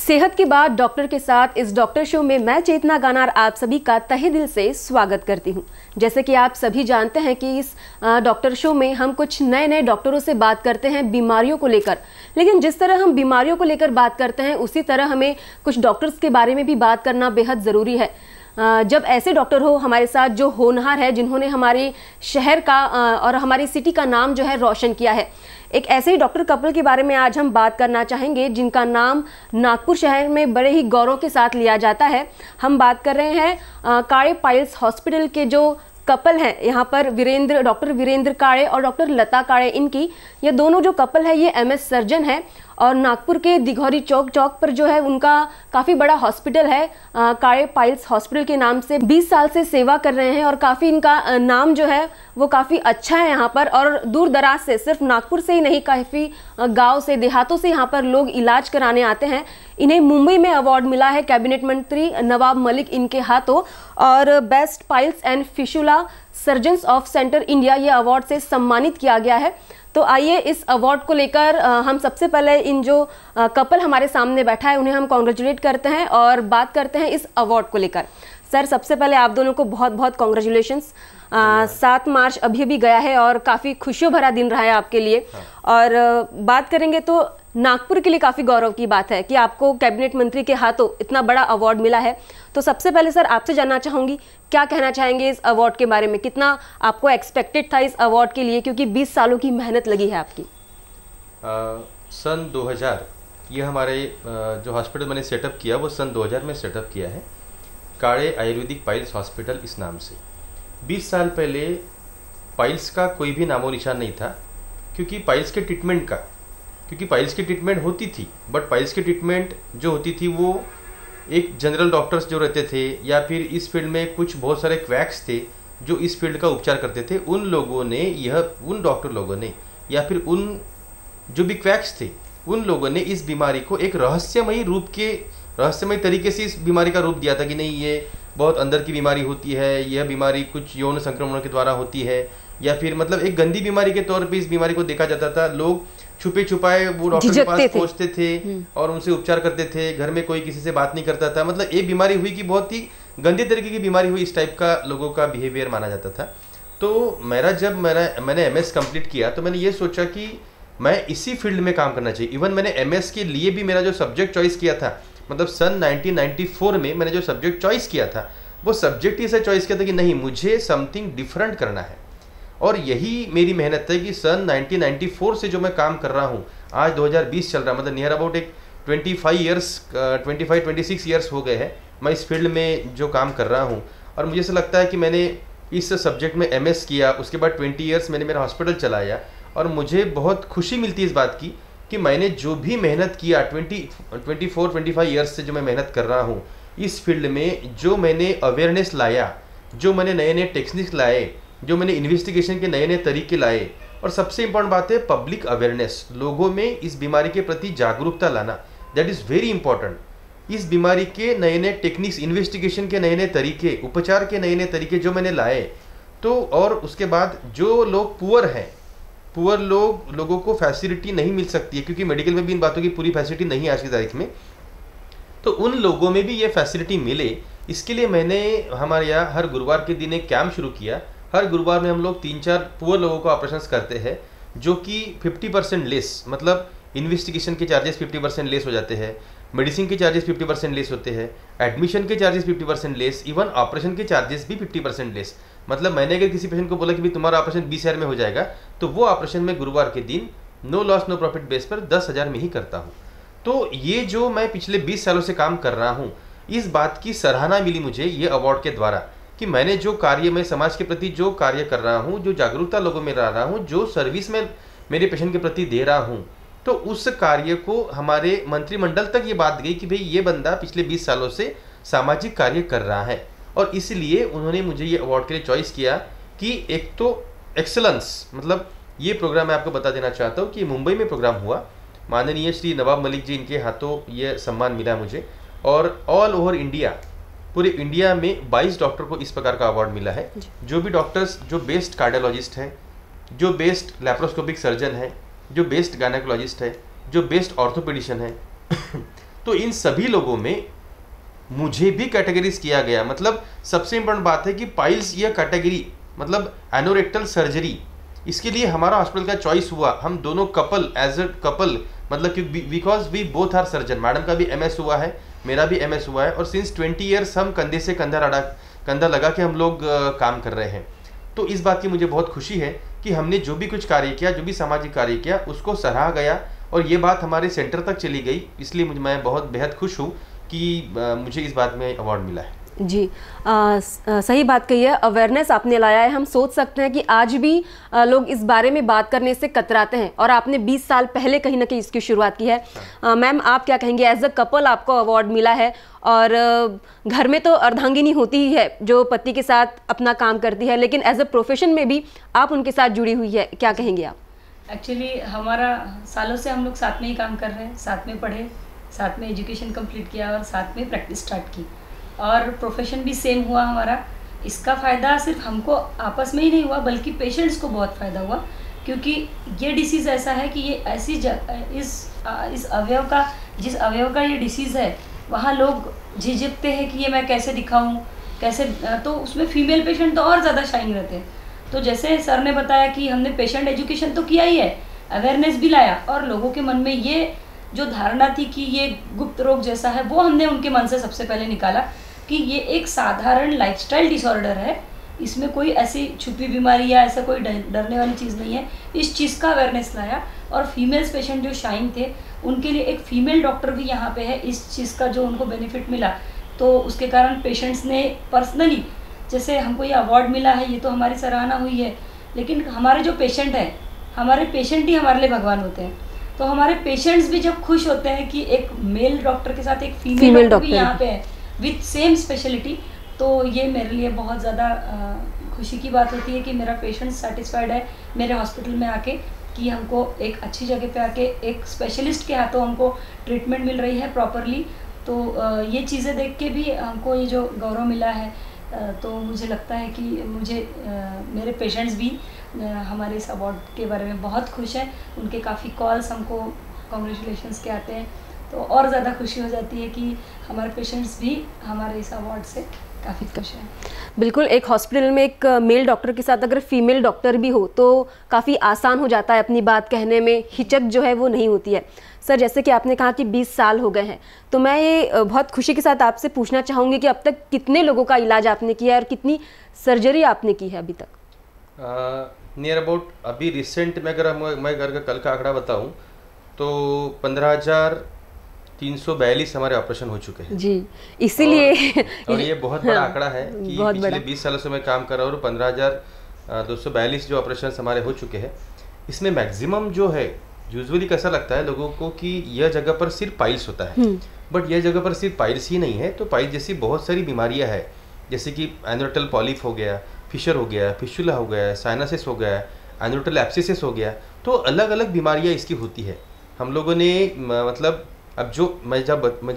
सेहत की बात डॉक्टर के साथ इस डॉक्टर शो में मैं चेतना गानार आप सभी का तहे दिल से स्वागत करती हूं। जैसे कि आप सभी जानते हैं कि इस डॉक्टर शो में हम कुछ नए नए डॉक्टरों से बात करते हैं बीमारियों को लेकर, लेकिन जिस तरह हम बीमारियों को लेकर बात करते हैं उसी तरह हमें कुछ डॉक्टर्स के बारे में भी बात करना बेहद ज़रूरी है। जब ऐसे डॉक्टर हो हमारे साथ जो होनहार है, जिन्होंने हमारे शहर का और हमारी सिटी का नाम जो है रोशन किया है, एक ऐसे ही डॉक्टर कपल के बारे में आज हम बात करना चाहेंगे जिनका नाम नागपुर शहर में बड़े ही गौरव के साथ लिया जाता है। हम बात कर रहे हैं काळे पाइल्स हॉस्पिटल के जो कपल हैं यहाँ पर डॉक्टर वीरेंद्र काळे और डॉक्टर लता काळे। इनकी ये दोनों जो कपल है ये एमएस सर्जन है और नागपुर के दिघौरी चौक पर जो है उनका काफ़ी बड़ा हॉस्पिटल है, काळे पाइल्स हॉस्पिटल के नाम से 20 साल से सेवा कर रहे हैं और काफ़ी इनका नाम जो है वो काफ़ी अच्छा है यहाँ पर। और दूर दराज से, सिर्फ नागपुर से ही नहीं, काफ़ी गांव से, देहातों से यहाँ पर लोग इलाज कराने आते हैं। इन्हें मुंबई में अवार्ड मिला है कैबिनेट मंत्री नवाब मलिक इनके हाथों, और best piles and फिशुला surgeons of centre India ये अवार्ड से सम्मानित किया गया है। तो आइए इस अवार्ड को लेकर हम सबसे पहले इन जो कपल हमारे सामने बैठा है उन्हें हम कॉन्ग्रेचुलेट करते हैं और बात करते हैं इस अवार्ड को लेकर। सर, सबसे पहले आप दोनों को बहुत बहुत कॉन्ग्रेचुलेशंस। 7 मार्च अभी भी गया है और काफ़ी खुशियों भरा दिन रहा है आपके लिए। और बात करेंगे तो नागपुर के लिए काफ़ी गौरव की बात है कि आपको कैबिनेट मंत्री के हाथों इतना बड़ा अवार्ड मिला है। तो सबसे पहले सर आपसे जानना चाहूँगी, क्या कहना चाहेंगे इस अवार्ड के बारे में? कितना आपको एक्सपेक्टेड था इस अवार्ड के लिए, क्योंकि 20 सालों की मेहनत लगी है आपकी? सन 2000 ये हमारे जो हॉस्पिटल मैंने सेटअप किया वो सन 2000 में सेटअप किया है, काळे आयुर्वेदिक पाइल्स हॉस्पिटल इस नाम से। 20 साल पहले पाइल्स का कोई भी नामो निशान नहीं था, क्योंकि पाइल्स के ट्रीटमेंट होती थी, बट पाइल्स की ट्रीटमेंट जो होती थी वो एक जनरल डॉक्टर्स जो रहते थे या फिर इस फील्ड में कुछ बहुत सारे क्वैक्स थे जो इस फील्ड का उपचार करते थे, उन डॉक्टर लोगों ने या फिर उन जो भी क्वैक्स थे उन लोगों ने इस बीमारी को एक रहस्यमय तरीके से इस बीमारी का रूप दिया था कि नहीं, ये बहुत अंदर की बीमारी होती है, यह बीमारी कुछ यौन संक्रमणों के द्वारा होती है, या फिर मतलब एक गंदी बीमारी के तौर पे इस बीमारी को देखा जाता था। लोग छुपे छुपाए वो डॉक्टर के पास पहुंचते थे और उनसे उपचार करते थे, घर में कोई किसी से बात नहीं करता था। मतलब एक बीमारी हुई कि बहुत ही गंदे तरीके की बीमारी हुई, इस टाइप का लोगों का बिहेवियर माना जाता था। तो मैंने एमएस कंप्लीट किया तो मैंने ये सोचा कि मैं इसी फील्ड में काम करना चाहिए। इवन मैंने एमएस के लिए भी मेरा जो सब्जेक्ट चॉइस किया था, मतलब सन 1994 में मैंने जो सब्जेक्ट चॉइस किया था वो सब्जेक्ट ही से चॉइस किया था कि नहीं, मुझे समथिंग डिफरेंट करना है। और यही मेरी मेहनत है कि सन 1994 से जो मैं काम कर रहा हूँ, आज 2020 चल रहा है, मतलब नियर अबाउट एक 25-26 ईयर्स हो गए हैं मैं इस फील्ड में जो काम कर रहा हूँ। और मुझे ऐसा लगता है कि मैंने इस सब्जेक्ट में एमएस किया, उसके बाद 20 ईयर्स मैंने मेरा हॉस्पिटल चलाया, और मुझे बहुत खुशी मिलती है इस बात की कि मैंने जो भी मेहनत किया 24-25 ईयर्स से जो मैं मेहनत कर रहा हूँ इस फील्ड में, जो मैंने अवेयरनेस लाया, जो मैंने नए नए टेक्निक्स लाए, जो मैंने इन्वेस्टिगेशन के नए नए तरीके लाए, और सबसे इंपॉर्टेंट बात है पब्लिक अवेयरनेस, लोगों में इस बीमारी के प्रति जागरूकता लाना, दैट इज़ वेरी इंपॉर्टेंट। इस बीमारी के नए नए टेक्निक्स, इन्वेस्टिगेशन के नए नए तरीके, उपचार के नए नए तरीके जो मैंने लाए, तो और उसके बाद जो लोग पुअर लोगों को फैसिलिटी नहीं मिल सकती है, क्योंकि मेडिकल में भी इन बातों की पूरी फैसिलिटी नहीं है आज की तारीख में, तो उन लोगों में भी ये फैसिलिटी मिले, इसके लिए मैंने हमारे यहाँ हर गुरुवार के दिन एक कैंप शुरू किया। हर गुरुवार में हम लोग 3-4 पुअर लोगों को ऑपरेशंस करते हैं, जो कि 50% लेस, मतलब इन्वेस्टिगेशन के चार्जेस 50% लेस हो जाते हैं, मेडिसिन के चार्जेस 50% लेस होते हैं, एडमिशन के चार्जेस 50% लेस, इवन ऑपरेशन के चार्जेस भी 50% लेस। मतलब मैंने अगर किसी पेशेंट को बोला कि भी तुम्हारा ऑपरेशन 20,000 में हो जाएगा, तो वो ऑपरेशन में गुरुवार के दिन no loss no profit base पर 10,000 में ही करता हूँ। तो ये जो मैं पिछले 20 सालों से काम कर रहा हूँ, इस बात की सराहना मिली मुझे ये अवार्ड के द्वारा कि मैंने जो कार्य, मैं समाज के प्रति जो कार्य कर रहा हूँ, जो जागरूकता लोगों में ला रहा हूँ, जो सर्विस में मेरे पेशेंट के प्रति दे रहा हूँ, तो उस कार्य को हमारे मंत्रिमंडल तक ये बात गई कि भाई ये बंदा पिछले 20 सालों से सामाजिक कार्य कर रहा है। और इसलिए उन्होंने मुझे ये अवार्ड के लिए चॉइस किया कि एक तो एक्सेलेंस, मतलब ये प्रोग्राम मैं आपको बता देना चाहता हूँ कि मुंबई में प्रोग्राम हुआ, माननीय श्री नवाब मलिक जी इनके हाथों ये सम्मान मिला मुझे, और ऑल ओवर इंडिया, पूरे इंडिया में 22 डॉक्टर को इस प्रकार का अवार्ड मिला है। जो भी डॉक्टर्स जो बेस्ट कार्डियोलॉजिस्ट हैं, जो बेस्ट लैप्रोस्कोपिक सर्जन है, जो बेस्ट गायनेकोलॉजिस्ट है, जो बेस्ट ऑर्थोपेडिशियन है, तो इन सभी लोगों में मुझे भी कैटेगरीज किया गया। मतलब सबसे इंपॉर्टेंट बात है कि पाइल्स यह कैटेगरी, मतलब एनोरेक्टल सर्जरी, इसके लिए हमारा हॉस्पिटल का चॉइस हुआ। हम दोनों कपल, एज ए कपल, मतलब कि because we both are surgeon, madam का भी MS हुआ है, मेरा भी MS हुआ है, और सिंस 20 ईयर्स हम कंधे से कंधा लगा के हम लोग काम कर रहे हैं। तो इस बात की मुझे बहुत खुशी है कि हमने जो भी कुछ कार्य किया, जो भी सामाजिक कार्य किया, उसको सराहा गया और ये बात हमारे सेंटर तक चली गई। इसलिए मैं बहुत बेहद खुश हूँ कि मुझे इस बात में अवार्ड मिला है। जी, सही बात कही है, अवेयरनेस आपने लाया है। हम सोच सकते हैं कि आज भी लोग इस बारे में बात करने से कतराते हैं और आपने 20 साल पहले कहीं ना कहीं इसकी शुरुआत की है। मैम, आप क्या कहेंगे? एज अ कपल आपको अवार्ड मिला है और घर में तो अर्धांगिनी होती ही है जो पति के साथ अपना काम करती है, लेकिन एज अ प्रोफेशन में भी आप उनके साथ जुड़ी हुई है, क्या कहेंगे आप? एक्चुअली हमारा सालों से हम लोग साथ में ही काम कर रहे हैं, साथ में पढ़े, साथ में एजुकेशन कंप्लीट किया और साथ में प्रैक्टिस स्टार्ट की, और प्रोफेशन भी सेम हुआ हमारा। इसका फ़ायदा सिर्फ हमको आपस में ही नहीं हुआ बल्कि पेशेंट्स को बहुत फ़ायदा हुआ, क्योंकि ये डिसीज़ ऐसा है कि ये ऐसी इस अवयव का, जिस अवयव का ये डिसीज़ है, वहाँ लोग झिझकते हैं कि ये मैं कैसे दिखाऊं, कैसे, तो उसमें फीमेल पेशेंट तो और ज़्यादा शाइन रहते हैं। तो जैसे सर ने बताया कि हमने पेशेंट एजुकेशन तो किया ही है, अवेयरनेस भी लाया, और लोगों के मन में ये जो धारणा थी कि ये गुप्त रोग जैसा है, वो हमने उनके मन से सबसे पहले निकाला कि ये एक साधारण लाइफस्टाइल डिसऑर्डर है, इसमें कोई ऐसी छुपी बीमारी या ऐसा कोई डरने वाली चीज़ नहीं है। इस चीज़ का अवेयरनेस लाया, और फीमेल्स पेशेंट जो शाइन थे उनके लिए एक फ़ीमेल डॉक्टर भी यहाँ पे है। इस चीज़ का जो उनको बेनिफिट मिला, तो उसके कारण पेशेंट्स ने पर्सनली, जैसे हमको ये अवार्ड मिला है, ये तो हमारी सराहना हुई है, लेकिन हमारे जो पेशेंट हैं, हमारे पेशेंट ही हमारे लिए भगवान होते हैं। तो हमारे पेशेंट्स भी जब खुश होते हैं कि एक मेल डॉक्टर के साथ एक फीमेल डॉक्टर भी यहाँ पे है विथ सेम स्पेशलिटी, तो ये मेरे लिए बहुत ज़्यादा खुशी की बात होती है कि मेरा पेशेंट सेटिस्फाइड है मेरे हॉस्पिटल में आके, कि हमको एक अच्छी जगह पे आके एक स्पेशलिस्ट के हाथों हमको ट्रीटमेंट मिल रही है प्रॉपरली। तो ये चीज़ें देख के भी हमको ये जो गौरव मिला है, तो मुझे लगता है कि मेरे पेशेंट्स भी हमारे इस अवार्ड के बारे में बहुत खुश हैं। उनके काफ़ी कॉल्स हमको कॉन्ग्रेचुलेशंस के आते हैं, तो और ज़्यादा खुशी हो जाती है कि हमारे पेशेंट्स भी हमारे इस अवार्ड से काफ़ी खुश हैं। बिल्कुल, एक हॉस्पिटल में एक मेल डॉक्टर के साथ अगर फीमेल डॉक्टर भी हो तो काफ़ी आसान हो जाता है, अपनी बात कहने में हिचक जो है वो नहीं होती है। सर, जैसे कि आपने कहा कि 20 साल हो गए हैं, तो मैं ये बहुत खुशी के साथ आपसे पूछना चाहूँगी कि अब तक कितने लोगों का इलाज आपने किया है और कितनी सर्जरी आपने की है अभी तक? नियर अबाउट अभी रिसेंट में अगर मैं घर का कल का आंकड़ा बताऊं तो 15,342 हमारे ऑपरेशन हो चुके हैं जी। इसीलिए और ये बहुत बड़ा आंकड़ा है कि पिछले 20 सालों से मैं काम कर रहा हूँ और 15,242 जो ऑपरेशन हमारे हो चुके हैं। इसमें मैक्सिमम जो है, यूजुअली कैसा लगता है लोगों को कि यह जगह पर सिर्फ पाइल्स होता है, बट यह जगह पर सिर्फ पाइल्स ही नहीं है। तो पाइल्स जैसी बहुत सारी बीमारियां हैं, जैसे कि एनोरेक्टल पॉलिप हो गया, फिशर हो गया, फिशुला हो गया, साइनसिस हो गया, एनोरेक्टल एब्सिसिस हो गया। तो अलग अलग बीमारियां इसकी होती है। हम लोगों ने मतलब अब जो मैं जो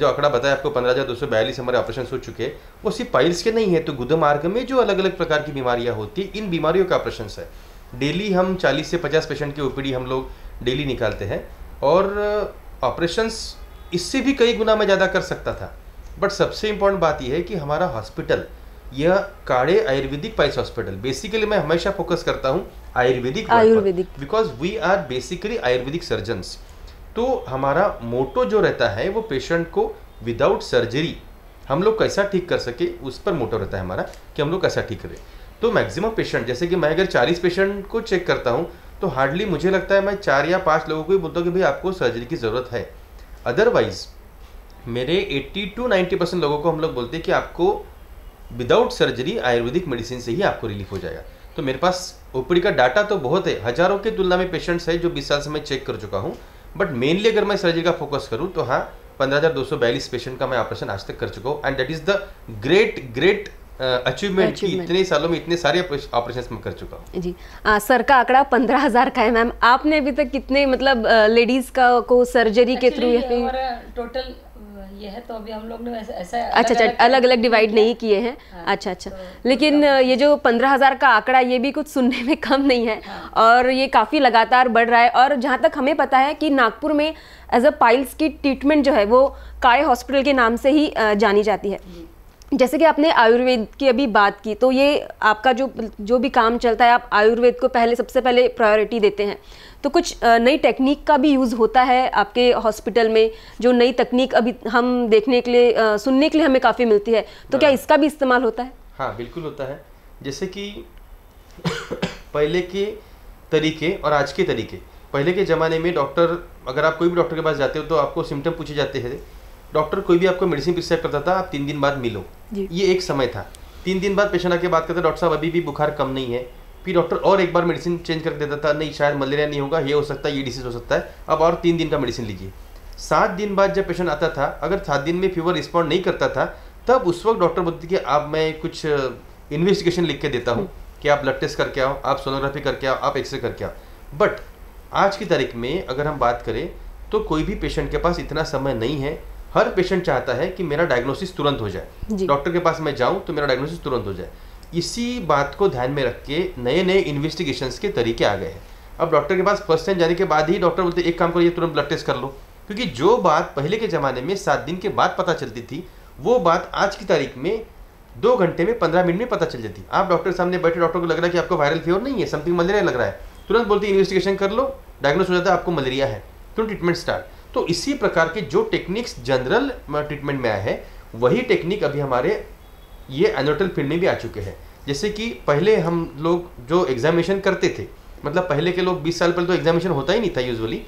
आंकड़ा बताया आपको 15,242 हमारे ऑपरेशन हो चुके हैं, वो सिर्फ पाइल्स के नहीं है। तो गुदा मार्ग में जो अलग अलग प्रकार की बीमारियां होती है, इन बीमारियों का ऑपरेशन है। डेली हम 40 से 50 पेशेंट की ओपीडी हम लोग डेली निकालते हैं, और ऑपरेशंस इससे भी कई गुना मैं ज़्यादा कर सकता था। बट सबसे इम्पोर्टेंट बात यह है कि हमारा हॉस्पिटल, यह Kade Ayurvedic piles hospital, basically मैं हमेशा फोकस करता हूँ Ayurvedic, because we are basically Ayurvedic surgeons. तो हमारा मोटो जो रहता है वो पेशेंट को विदाउट सर्जरी हम लोग कैसा ठीक कर सके, उस पर मोटो रहता है हमारा कि हम लोग कैसा ठीक करें। तो मैक्सिमम पेशेंट, जैसे कि मैं अगर 40 पेशेंट को चेक करता हूँ तो हार्डली मुझे लगता है मैं 4 या 5 लोगों को ही बोलता हूँ कि भाई आपको सर्जरी की ज़रूरत है। अदरवाइज मेरे 80 to 90% लोगों को हम लोग बोलते हैं कि आपको विदाउट सर्जरी आयुर्वेदिक मेडिसिन से ही आपको रिलीफ हो जाएगा। तो मेरे पास ओपीडी का डाटा तो बहुत है, हज़ारों की तुलना में पेशेंट्स है जो 20 साल से मैं चेक कर चुका हूँ। बट मेनली अगर मैं सर्जरी का फोकस करूँ तो हाँ, 15,242 पेशेंट का मैं ऑपरेशन आज तक कर चुका हूँ, and that is the great achievement की इतने सालों में इतने सारे ऑपरेशंस में कर चुका हूँ जी। सर का आंकड़ा 15,000 का है मैम। आपने अभी तक कितने मतलब लेडीज का को सर्जरी के थ्रू या फिर हमारा टोटल ये है, तो अभी हम लोग ने ऐसा अच्छा अलग अलग डिवाइड नहीं किए हैं। हाँ, अच्छा लेकिन ये जो 15,000 का आंकड़ा ये भी कुछ सुनने में कम नहीं है। हाँ। और ये काफ़ी लगातार बढ़ रहा है। और जहाँ तक हमें पता है कि नागपुर में एज अ पाइल्स की ट्रीटमेंट जो है वो काय हॉस्पिटल के नाम से ही जानी जाती है। जैसे कि आपने आयुर्वेद की अभी बात की, तो ये आपका जो भी काम चलता है आप आयुर्वेद को सबसे पहले प्रायोरिटी देते हैं। तो कुछ नई टेक्निक का भी यूज़ होता है आपके हॉस्पिटल में, जो नई तकनीक अभी हम देखने के लिए सुनने के लिए हमें काफ़ी मिलती है, तो क्या इसका भी इस्तेमाल होता है? हाँ बिल्कुल होता है। जैसे कि पहले के तरीके और आज के तरीके, पहले के ज़माने में डॉक्टर, अगर आप कोई भी डॉक्टर के पास जाते हो तो आपको सिम्टम पूछे जाते हैं। डॉक्टर कोई भी आपको मेडिसिन प्रिस्क्राइब करता था, आप 3 दिन बाद मिलो, ये एक समय था। 3 दिन बाद पेशेंट आके बात करता, डॉक्टर साहब अभी भी बुखार कम नहीं है। फिर डॉक्टर और एक बार मेडिसिन चेंज कर देता था, नहीं शायद मलेरिया नहीं होगा, ये हो सकता है, ये डिसीज हो सकता है, अब और 3 दिन का मेडिसिन लीजिए। 7 दिन बाद जब पेशेंट आता था, अगर 7 दिन में फीवर रिस्पॉन्ड नहीं करता था, तब उस वक्त डॉक्टर बोलते थे कि आप मैं कुछ इन्वेस्टिगेशन लिख के देता हूँ कि आप ब्लड टेस्ट करके आओ, आप सोनोग्राफी करके आओ, आप एक्सरे करके आओ। बट आज की तारीख में अगर हम बात करें तो कोई भी पेशेंट के पास इतना समय नहीं है। हर पेशेंट चाहता है कि मेरा डायग्नोसिस तुरंत हो जाए, डॉक्टर के पास मैं जाऊं तो मेरा डायग्नोसिस तुरंत हो जाए। इसी बात को ध्यान में रख के नए नए इन्वेस्टिगेशंस के तरीके आ गए हैं। अब डॉक्टर के पास फर्स्ट टाइम जाने के बाद ही डॉक्टर बोलते एक काम करिए, तुरंत ब्लड टेस्ट कर लो, क्योंकि जो बात पहले के ज़माने में 7 दिन के बाद पता चलती थी, वो बात आज की तारीख में 2 घंटे में 15 मिनट में पता चल जाती। आप डॉक्टर सामने बैठे, डॉक्टर को लग रहा है कि आपको वायरल फीवर नहीं है, समथिंग मलेरिया लग रहा है, तुरंत बोलते इन्वेस्टिगेशन कर लो, डायग्नोस हो जाता है आपको मलेरिया है, तुरंत ट्रीटमेंट स्टार्ट। तो इसी प्रकार के जो टेक्निक्स जनरल ट्रीटमेंट में आए हैं, वही टेक्निक अभी हमारे ये एनाटोमी फील्ड में भी आ चुके हैं। जैसे कि पहले हम लोग जो एग्जामिनेशन करते थे, मतलब पहले के लोग 20 साल पहले तो एग्जामिनेशन होता ही नहीं था। यूजुअली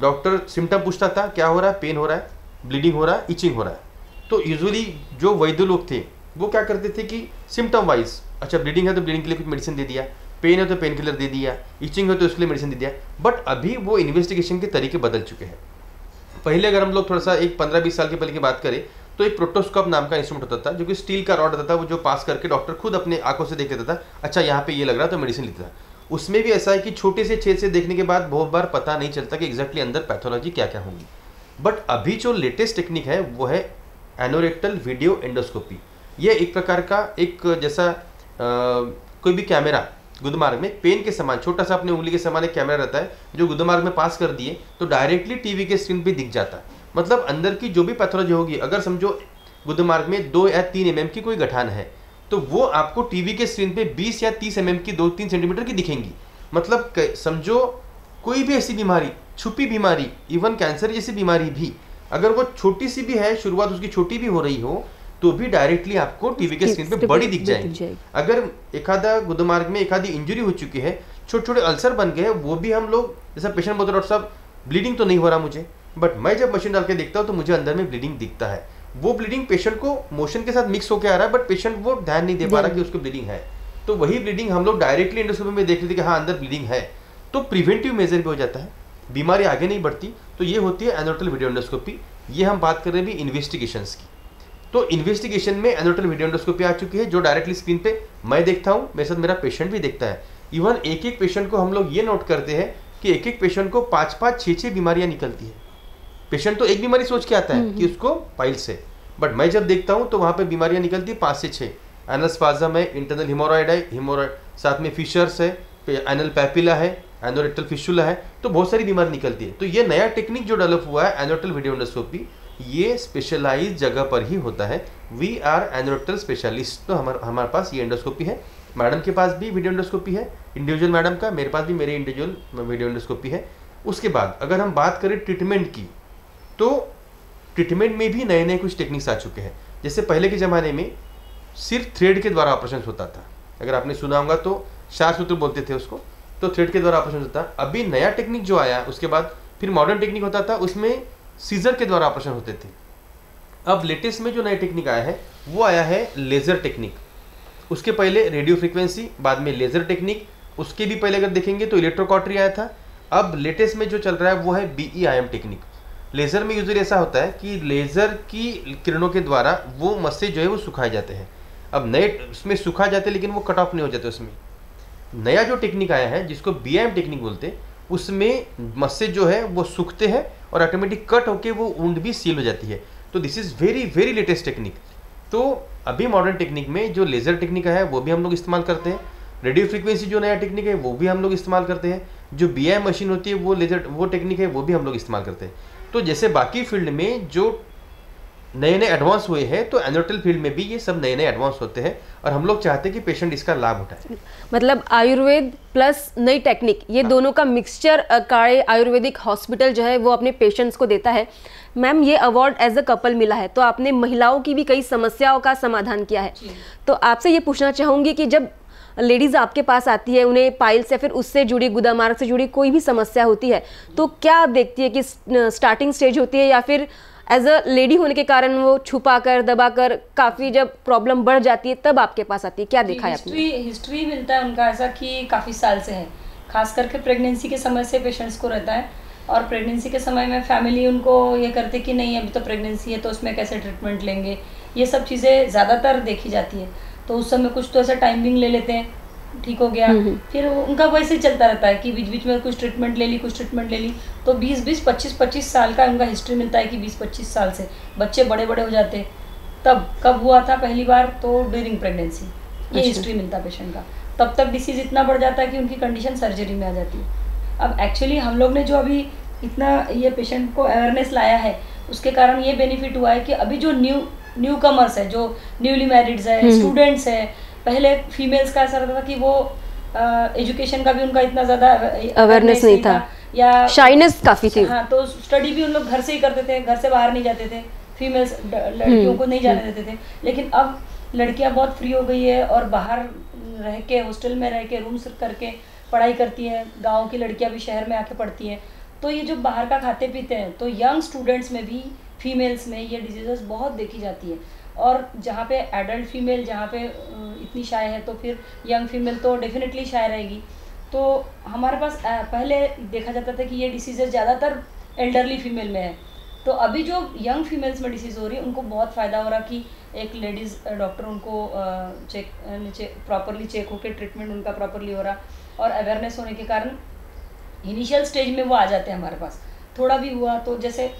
डॉक्टर सिम्टम पूछता था, क्या हो रहा है, पेन हो रहा है, ब्लीडिंग हो रहा है, इचिंग हो रहा है। तो यूजुअली जो वैद्य लोग थे वो क्या करते थे कि सिम्टम वाइज, अच्छा ब्लीडिंग है तो ब्लीडिंग के लिए कुछ मेडिसिन दे दिया, पेन है तो पेन किलर दे दिया, इचिंग है तो उसके लिए मेडिसिन दे दिया। बट अभी वो इन्वेस्टिगेशन के तरीके बदल चुके हैं। पहले अगर हम लोग थोड़ा सा एक 15-20 साल के पहले की बात करें तो एक प्रोटोस्कोप नाम का इंस्ट्रूमेंट होता था, जो कि स्टील का रॉड होता था, वो जो पास करके डॉक्टर खुद अपने आंखों से देख लेता था, अच्छा यहाँ पे ये लग रहा तो मेडिसिन लेता था। उसमें भी ऐसा है कि छोटे से छेद से देखने के बाद बहुत बार पता नहीं चलता कि एग्जैक्टली अंदर पैथोलॉजी क्या क्या होगी। बट अभी जो लेटेस्ट टेक्निक है वो है एनोरेक्टल वीडियो एंडोस्कोपी। ये एक प्रकार का एक जैसा कोई भी कैमरा गुदमार्ग में पेन के समान, छोटा सा अपने उंगली के समान एक कैमरा रहता है, जो गुदमार्ग में पास कर दिए तो डायरेक्टली टीवी के स्क्रीन पे दिख जाता है। मतलब अंदर की जो भी पैथोलॉजी होगी, अगर समझो गुदमार्ग में 2 या 3 mm की कोई गठान है, तो वो आपको टीवी के स्क्रीन पे 20 या 30 mm की 2-3 सेंटीमीटर की दिखेंगी। मतलब समझो कोई भी ऐसी बीमारी, छुपी बीमारी, इवन कैंसर जैसी बीमारी भी, अगर वो छोटी सी भी है, शुरुआत उसकी छोटी भी हो रही हो, तो भी डायरेक्टली आपको टीवी के स्क्रीन पे बड़ी दिख जाएगी। अगर एक आधा गुदमार्ग में एक आधी इंजरी हो चुकी है, छोटे छोटे अल्सर बन गए हैं, वो भी हम लोग, जैसा पेशेंट बोलते डॉक्टर साहब ब्लीडिंग तो नहीं हो रहा मुझे, बट मैं जब मशीन डाल के देखता हूँ तो मुझे अंदर में ब्लीडिंग दिखता है। वो ब्लीडिंग पेशेंट को मोशन के साथ मिक्स होकर आ रहा है, बट पेशेंट वो ध्यान नहीं दे पा रहा कि उसको ब्लीडिंग है। तो वही ब्लीडिंग हम लोग डायरेक्टली एंडोस्कोपी में देख लेते कि हाँ अंदर ब्लीडिंग है, तो प्रिवेंटिव मेजर भी हो जाता है, बीमारी आगे नहीं बढ़ती। तो ये होती है एनाटोमी वीडियो एंडोस्कोपी। ये हम बात कर रहे हैं भी इन्वेस्टिगेशंस की। तो इन्वेस्टिगेशन में एनाटोमी वीडियो एंडोस्कोपी आ चुकी है, जो डायरेक्टली स्क्रीन पे मैं देखता हूँ, मेरे साथ मेरा पेशेंट भी देखता है। इवन एक एक पेशेंट को हम लोग ये नोट करते हैं कि एक एक पेशेंट को 5-5, 6-6 बीमारियां निकलती है। पेशेंट तो एक बीमारी सोच के आता है कि उसको पाइल्स है, बट मैं जब देखता हूँ तो वहाँ पे बीमारियां निकलती है 5 से 6। एनल स्पाज्म है, इंटरनल हिमोरॉइड है, साथ में फिशर्स है, एनल पैपिला है, एनोरेक्टल फिशुला है, तो बहुत सारी बीमारी निकलती है। तो ये नया टेक्निक जो डेवलप हुआ है एनाटोमी वीडियो एंडोस्कोपी, ये स्पेशलाइज जगह पर ही होता है। We are anorectal specialist. तो हमारे पास ये एंडोस्कोपी है, मैडम के पास भी वीडियो एंडोस्कोपी है इंडिविजुअल मैडम का, मेरे पास भी मेरे इंडिविजुअल वीडियो एंडोस्कोपी है। उसके बाद अगर हम बात करें ट्रीटमेंट की, तो ट्रीटमेंट में भी नए नए कुछ टेक्निक्स आ चुके हैं। जैसे पहले के ज़माने में सिर्फ थ्रेड के द्वारा ऑपरेशन होता था, अगर आपने सुना होगा तो शास्त्र बोलते थे उसको, तो थ्रेड के द्वारा ऑपरेशन होता। अभी नया टेक्निक जो आया उसके बाद फिर मॉडर्न टेक्निक होता था, उसमें सीजर के द्वारा ऑपरेशन होते थे। अब लेटेस्ट में जो नया टेक्निक आया है वो आया है लेज़र टेक्निक। उसके पहले रेडियो फ्रीक्वेंसी, बाद में लेज़र टेक्निक, उसके भी पहले अगर देखेंगे तो इलेक्ट्रोकॉटरी आया था। अब लेटेस्ट में जो चल रहा है वो है BEIM टेक्निक। लेज़र में यूजुअली ऐसा होता है कि लेज़र की किरणों के द्वारा वो मस्से जो है वो सुखाए जाते हैं। अब नए उसमें सुखा जाते लेकिन वो कट ऑफ नहीं हो जाते। उसमें नया जो टेक्निक आया है जिसको BIM टेक्निक बोलते हैं, उसमें मस्से जो है वो सूखते हैं और ऑटोमेटिक कट होके वो वुंड भी सील हो जाती है। तो this is very very latest technique. तो अभी मॉडर्न टेक्निक में जो लेज़र टेक्निक है वो भी हम लोग इस्तेमाल करते हैं, रेडियो फ्रीक्वेंसी जो नया टेक्निक है वो भी हम लोग इस्तेमाल करते हैं, जो BIM मशीन होती है वो लेज़र वो टेक्निक है वो भी हम लोग इस्तेमाल करते हैं। तो जैसे बाकी फील्ड में जो नए नए एडवांस हुए हैं, तो एनोटल फील्ड में भी ये सब नए नए एडवांस होते हैं और हम लोग चाहते हैं कि पेशेंट इसका लाभ उठाए। मतलब आयुर्वेद प्लस नई टेक्निक, ये दोनों का मिक्सचर कार्य आयुर्वेदिक हॉस्पिटल जो है वो अपने पेशेंट्स को देता है। मैम, ये अवार्ड एज अ कपल मिला है, तो आपने महिलाओं की भी कई समस्याओं का समाधान किया है। तो आपसे ये पूछना चाहूँगी कि जब लेडीज़ आपके पास आती है, उन्हें पाइल्स या फिर उससे जुड़ी गुदामार्ग से जुड़ी कोई भी समस्या होती है, तो क्या आप देखती है कि स्टार्टिंग स्टेज होती है या फिर एज अ लेडी होने के कारण वो छुपा कर दबा कर काफ़ी जब प्रॉब्लम बढ़ जाती है तब आपके पास आती है? क्या देखा है आपने? हिस्ट्री मिलता है उनका ऐसा कि काफ़ी साल से है, खास करके प्रेगनेंसी के समय से पेशेंट्स को रहता है। और प्रेगनेंसी के समय में फैमिली उनको ये करते कि नहीं अभी तो प्रेगनेंसी है तो उसमें कैसे ट्रीटमेंट लेंगे, ये सब चीज़ें ज़्यादातर देखी जाती है। तो उस समय कुछ तो ऐसा टाइमिंग ले लेते हैं, ठीक हो गया, फिर उनका वैसे ही चलता रहता है कि बीच बीच में कुछ ट्रीटमेंट ले ली कुछ ट्रीटमेंट ले ली। तो 20-20 25-25 साल का उनका हिस्ट्री मिलता है कि 20-25 साल से बच्चे बड़े बड़े हो जाते। तब कब हुआ था पहली बार? तो ड्यूरिंग प्रेगनेंसी, ये हिस्ट्री मिलता है पेशेंट का। तब तक डिसीज़ इतना बढ़ जाता है कि उनकी कंडीशन सर्जरी में आ जाती है। अब एक्चुअली हम लोग ने जो अभी इतना ये पेशेंट को अवेयरनेस लाया है, उसके कारण ये बेनिफिट हुआ है कि अभी जो न्यू कमर्स है, जो न्यूली मैरिड्स है, स्टूडेंट्स है, पहले फीमेल्स का ऐसा रहता था कि वो एजुकेशन का भी उनका इतना ज़्यादा अवेयरनेस नहीं था या शाइनेस काफ़ी थी। हाँ, तो स्टडी भी उन लोग घर से ही करते थे, घर से बाहर नहीं जाते थे, फीमेल्स लड़कियों को नहीं जाने देते थे। लेकिन अब लड़कियां बहुत फ्री हो गई है और बाहर रह के हॉस्टल में रह के रूम्स करके पढ़ाई करती हैं। गाँव की लड़कियाँ भी शहर में आके पढ़ती हैं। तो ये जो बाहर का खाते पीते हैं, तो यंग स्टूडेंट्स में भी फीमेल्स में ये डिजीज़ बहुत देखी जाती है। और जहाँ पे एडल्ट फीमेल जहाँ पे इतनी शाय है, तो फिर यंग फीमेल तो डेफिनेटली शाय रहेगी। तो हमारे पास पहले देखा जाता था कि ये डिसीज़ेज ज़्यादातर एल्डरली फीमेल में है। तो अभी जो यंग फीमेल्स में डिसीज़ हो रही है उनको बहुत फ़ायदा हो रहा कि एक लेडीज़ डॉक्टर उनको प्रॉपरली चेक होकर ट्रीटमेंट उनका प्रॉपरली हो रहा। और अवेयरनेस होने के कारण इनिशियल स्टेज में वो आ जाते हैं हमारे पास। थोड़ा भी हुआ तो जैसे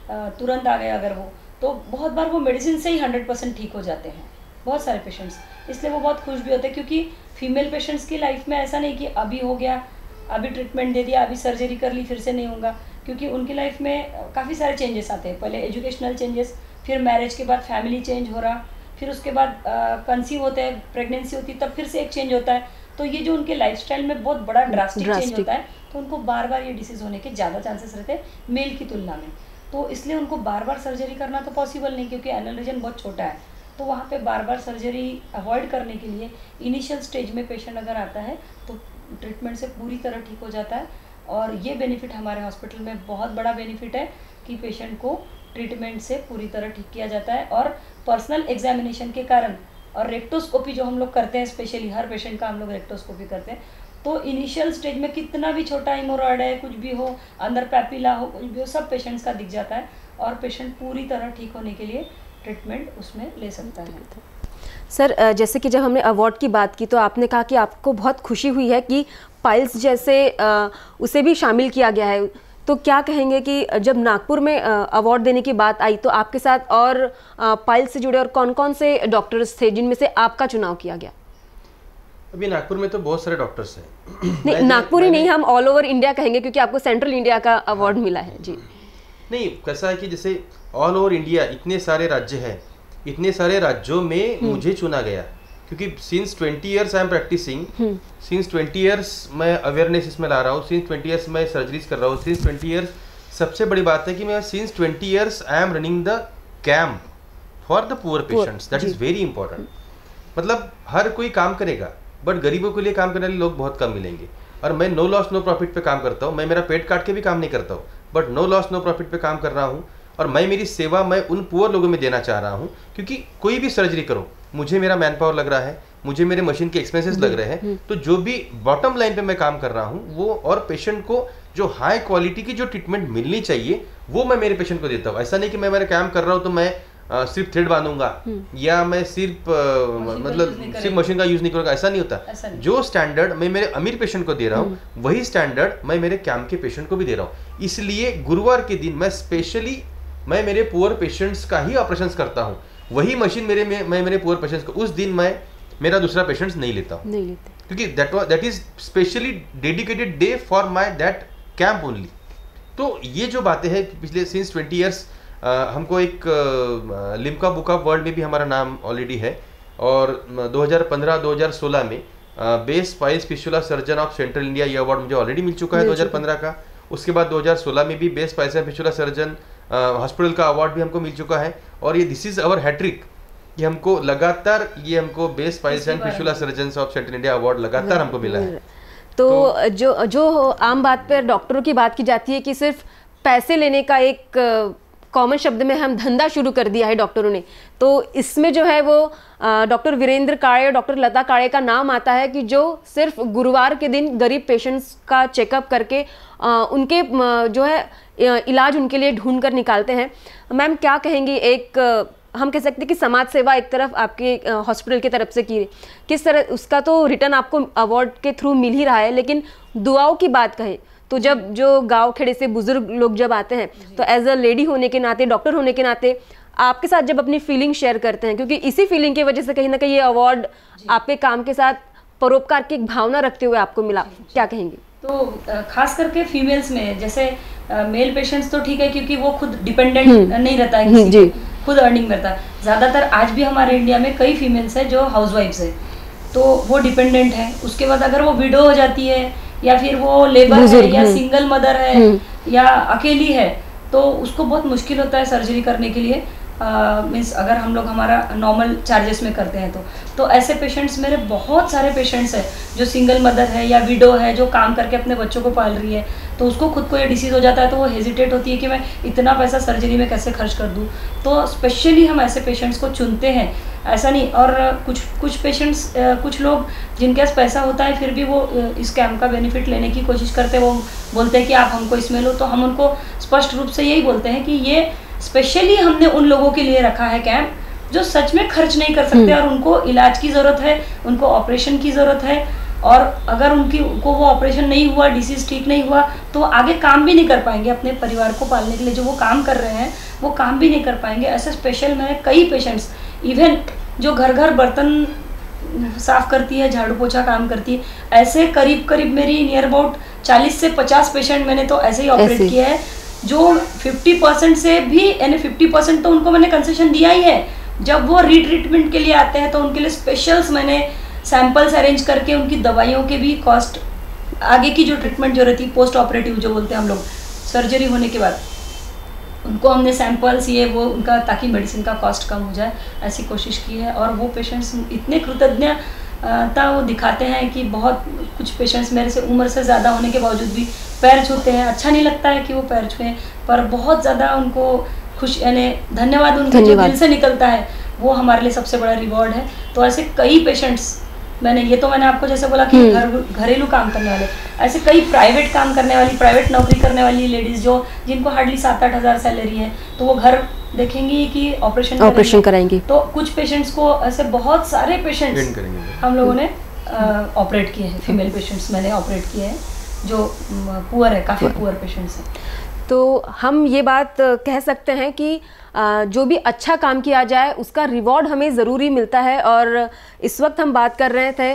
तुरंत आ गए अगर वो, तो बहुत बार वो मेडिसिन से ही 100% ठीक हो जाते हैं बहुत सारे पेशेंट्स। इसलिए वो बहुत खुश भी होते हैं, क्योंकि फीमेल पेशेंट्स की लाइफ में ऐसा नहीं कि अभी हो गया, अभी ट्रीटमेंट दे दिया, अभी सर्जरी कर ली, फिर से नहीं होगा। क्योंकि उनकी लाइफ में काफ़ी सारे चेंजेस आते हैं। पहले एजुकेशनल चेंजेस, फिर मैरिज के बाद फैमिली चेंज हो रहा, फिर उसके बाद कंसीव होते हैं, प्रेगनेंसी होती है, तब फिर से एक चेंज होता है। तो ये जो उनके लाइफस्टाइल में बहुत बड़ा ड्रास्टिक चेंज होता है, तो उनको बार बार ये डिसीज़ होने के ज़्यादा चांसेस रहते हैं मेल की तुलना में। तो इसलिए उनको बार बार सर्जरी करना तो पॉसिबल नहीं, क्योंकि एनल रीजन बहुत छोटा है। तो वहाँ पे बार बार सर्जरी अवॉइड करने के लिए इनिशियल स्टेज में पेशेंट अगर आता है तो ट्रीटमेंट से पूरी तरह ठीक हो जाता है। और ये बेनिफिट हमारे हॉस्पिटल में बहुत बड़ा बेनिफिट है कि पेशेंट को ट्रीटमेंट से पूरी तरह ठीक किया जाता है। और पर्सनल एग्जामिनेशन के कारण और रेक्टोस्कोपी जो हम लोग करते हैं, स्पेशली हर पेशेंट का हम लोग रेक्टोस्कोपी करते हैं, तो इनिशियल स्टेज में कितना भी छोटा हिमोरॉइड है, कुछ भी हो, अंदर पैपिला हो, कुछ भी हो, सब पेशेंट्स का दिख जाता है और पेशेंट पूरी तरह ठीक होने के लिए ट्रीटमेंट उसमें ले सकता है। सर, जैसे कि जब हमने अवार्ड की बात की तो आपने कहा कि आपको बहुत खुशी हुई है कि पाइल्स जैसे उसे भी शामिल किया गया है। तो क्या कहेंगे कि जब नागपुर में अवार्ड देने की बात आई तो आपके साथ और पाइल्स से जुड़े और कौन कौन से डॉक्टर्स थे जिनमें से आपका चुनाव किया गया? अभी नागपुर में तो बहुत सारे डॉक्टर्स हैं। नहीं, नागपुर ही नहीं, हम ऑल ओवर इंडिया कहेंगे क्योंकि आपको सेंट्रल इंडिया का अवार्ड मिला है। जी नहीं, कैसा है कि जैसे ऑल ओवर इंडिया इतने सारे राज्य हैं, इतने सारे राज्यों में मुझे चुना गया, क्योंकि since 20 years I am practising, since 20 years मैं अवेयरनेस इसमें ला रहा हूँ, सिंस 20 ईयर्स मैं सर्जरीज कर रहा हूँ, सिंस 20 ईयर्स सबसे बड़ी बात है कि मैं since 20 years I am running the camp for the poor patients. That is very important. मतलब हर कोई काम करेगा बट गरीबों के लिए काम करने वाले लोग बहुत कम मिलेंगे। और मैं नो लॉस नो प्रॉफिट पे काम करता हूँ। मैं मेरा पेट काट के भी काम नहीं करता हूँ, but no loss no profit पे काम कर रहा हूँ। और मैं मेरी सेवा मैं उन पुअर लोगों में देना चाह रहा हूँ, क्योंकि कोई भी सर्जरी करो, मुझे मेरा मैन पावर लग रहा है, मुझे मेरे मशीन के एक्सपेंसेस लग रहे हैं, तो जो भी बॉटम लाइन पे मैं काम कर रहा हूँ वो, और पेशेंट को जो हाई क्वालिटी की जो ट्रीटमेंट मिलनी चाहिए वो मैं मेरे पेशेंट को देता हूँ। ऐसा नहीं कि मैं मेरा काम कर रहा हूँ तो मैं सिर्फ थ्रेड बांधूंगा या मैं सिर्फ सिर्फ मशीन का यूज नहीं करूंगा, ऐसा नहीं होता। जो स्टैंडर्ड मैं मेरे अमीर पेशेंट को दे रहा हूँ वही स्टैंडर्ड मैं मेरे कैंप के पेशेंट को भी दे रहा हूँ। इसलिए गुरुवार के दिन मैं स्पेशली मैं मेरे पुअर पेशेंट्स का ही ऑपरेशन करता हूँ। वही मशीन मैं मेरे पुअर पेशेंट्स को, उस दिन मैं मेरा दूसरा पेशेंट्स नहीं लेता हूँ, क्योंकि that is specially dedicated day for my that camp only. तो ये जो बातें हैं पिछले सिंस 20 ईयर्स हमको एक लिम्का बुक ऑफ वर्ल्ड में भी हमारा नाम ऑलरेडी है, और 2015-2016 में best piles fistula surgeon of central India ये अवार्ड मुझे ऑलरेडी मिल चुका है 2015 का। उसके बाद 2016 में भी best piles and fistula surgeon hospital का अवार्ड भी हमको मिल चुका है। और ये दिस इज अवर हैट्रिक कि हमको लगातार ये हमको best piles and fistula surgeon of central India award लगातार हमको मिला है। तो जो आम बात पर डॉक्टरों की बात की जाती है कि सिर्फ पैसे लेने का एक कॉमन शब्द में हम धंधा शुरू कर दिया है डॉक्टरों ने, तो इसमें जो है वो डॉक्टर वीरेंद्र काळे और डॉक्टर लता काळे का नाम आता है कि जो सिर्फ गुरुवार के दिन गरीब पेशेंट्स का चेकअप करके उनके जो है इलाज उनके लिए ढूंढ कर निकालते हैं। मैम क्या कहेंगी, एक हम कह सकते हैं कि समाज सेवा एक तरफ आपके हॉस्पिटल की तरफ से की, किस तरह उसका तो रिटर्न आपको अवार्ड के थ्रू मिल ही रहा है, लेकिन दुआओं की बात कहें तो जब जो गांव खेड़े से बुजुर्ग लोग जब आते हैं तो एज अ लेडी होने के नाते, डॉक्टर होने के नाते आपके साथ जब अपनी फीलिंग शेयर करते हैं, क्योंकि इसी फीलिंग की वजह से कहीं ना कहीं ये अवार्ड आपके काम के साथ परोपकार की एक भावना रखते हुए आपको मिला, क्या कहेंगे? तो खास करके फीमेल्स में, जैसे मेल पेशेंट्स तो ठीक है क्योंकि वो खुद डिपेंडेंट नहीं रहता है किसी पे, खुद अर्निंग करता है। ज़्यादातर आज भी हमारे इंडिया में कई फीमेल्स है जो हाउसवाइफ्स है, तो वो डिपेंडेंट है। उसके बाद अगर वो विडो हो जाती है या फिर वो लेबर है या सिंगल मदर है या अकेली है, तो उसको बहुत मुश्किल होता है सर्जरी करने के लिए। मीन्स अगर हम लोग हमारा नॉर्मल चार्जेस में करते हैं तो ऐसे पेशेंट्स, मेरे बहुत सारे पेशेंट्स हैं जो सिंगल मदर है या विडो है जो काम करके अपने बच्चों को पाल रही है, तो उसको खुद को ये डिसीज़ हो जाता है तो वो हेजिटेट होती है कि मैं इतना पैसा सर्जरी में कैसे खर्च कर दूँ। तो स्पेशली हम ऐसे पेशेंट्स को चुनते हैं, ऐसा नहीं। और कुछ पेशेंट्स, कुछ लोग जिनके पास पैसा होता है फिर भी वो इस कैम्प का बेनिफिट लेने की कोशिश करते हैं। वो बोलते हैं कि आप हमको इसमें लो, तो हम उनको स्पष्ट रूप से यही बोलते हैं कि ये स्पेशली हमने उन लोगों के लिए रखा है कैंप जो सच में खर्च नहीं कर सकते और उनको इलाज की ज़रूरत है, उनको ऑपरेशन की ज़रूरत है, और अगर उनको वो ऑपरेशन नहीं हुआ, डिसीज़ ठीक नहीं हुआ, तो आगे काम भी नहीं कर पाएंगे अपने परिवार को पालने के लिए। जो वो काम कर रहे हैं वो काम भी नहीं कर पाएंगे। ऐसे स्पेशल मैंने कई पेशेंट्स, इवन जो घर घर बर्तन साफ करती है, झाड़ू पोछा काम करती है, ऐसे करीब करीब मेरी नियर अबाउट 40 से 50 पेशेंट मैंने तो ऐसे ही ऑपरेट किया है, जो 50% से भी, यानी 50% तो उनको मैंने कंसेशन दिया ही है। जब वो रीट्रीटमेंट के लिए आते हैं तो उनके लिए स्पेशल्स मैंने सैंपल्स अरेंज करके उनकी दवाइयों के भी कॉस्ट, आगे की जो ट्रीटमेंट जो रहती है पोस्ट ऑपरेटिव जो बोलते हैं हम लोग, सर्जरी होने के बाद उनको हमने सैंपल्स ये वो उनका, ताकि मेडिसिन का कॉस्ट कम हो जाए, ऐसी कोशिश की है। और वो पेशेंट्स इतने कृतज्ञता वो दिखाते हैं कि बहुत कुछ पेशेंट्स मेरे से उम्र से ज़्यादा होने के बावजूद भी पैर छूते हैं। अच्छा नहीं लगता है कि वो पैर छुएं, पर बहुत ज़्यादा उनको खुश, यानी धन्यवाद उनके जो दिल से निकलता है, वो हमारे लिए सबसे बड़ा रिवॉर्ड है। तो ऐसे कई पेशेंट्स मैंने आपको जैसे बोला कि घरेलू काम करने वाले, ऐसे कई प्राइवेट काम करने वाली, प्राइवेट नौकरी करने वाली लेडीज जिनको हार्डली 7-8 हज़ार सैलरी है, तो वो घर देखेंगी कि ऑपरेशन कराएंगी। तो कुछ पेशेंट्स को, ऐसे बहुत सारे पेशेंट्स हम लोगों ने ऑपरेट किए हैं, फीमेल पेशेंट्स मैंने ऑपरेट किए हैं जो पुअर है, काफ़ी पुअर पेशेंट्स हैं। तो हम ये बात कह सकते हैं कि जो भी अच्छा काम किया जाए उसका रिवॉर्ड हमें ज़रूरी मिलता है। और इस वक्त हम बात कर रहे थे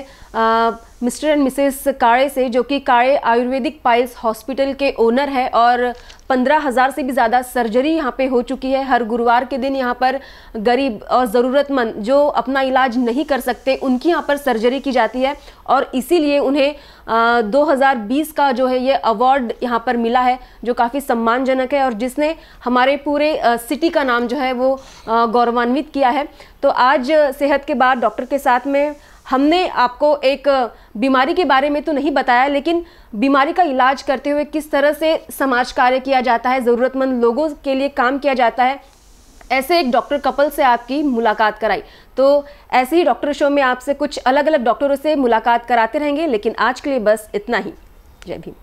मिस्टर एंड मिसेस काळे से, जो कि काळे आयुर्वेदिक पाइल्स हॉस्पिटल के ओनर है, और 15,000 से भी ज़्यादा सर्जरी यहाँ पे हो चुकी है। हर गुरुवार के दिन यहाँ पर गरीब और ज़रूरतमंद जो अपना इलाज नहीं कर सकते उनकी यहाँ पर सर्जरी की जाती है, और इसीलिए उन्हें 2020 का जो है ये अवार्ड यहाँ पर मिला है, जो काफ़ी सम्मानजनक है और जिसने हमारे पूरे सिटी का नाम जो है वो गौरवान्वित किया है। तो आज सेहत के बाद डॉक्टर के साथ में हमने आपको एक बीमारी के बारे में तो नहीं बताया, लेकिन बीमारी का इलाज करते हुए किस तरह से समाज कार्य किया जाता है, ज़रूरतमंद लोगों के लिए काम किया जाता है, ऐसे एक डॉक्टर कपल से आपकी मुलाकात कराई। तो ऐसे ही डॉक्टर शो में आपसे कुछ अलग अलग डॉक्टरों से मुलाकात कराते रहेंगे, लेकिन आज के लिए बस इतना ही। जय भीम।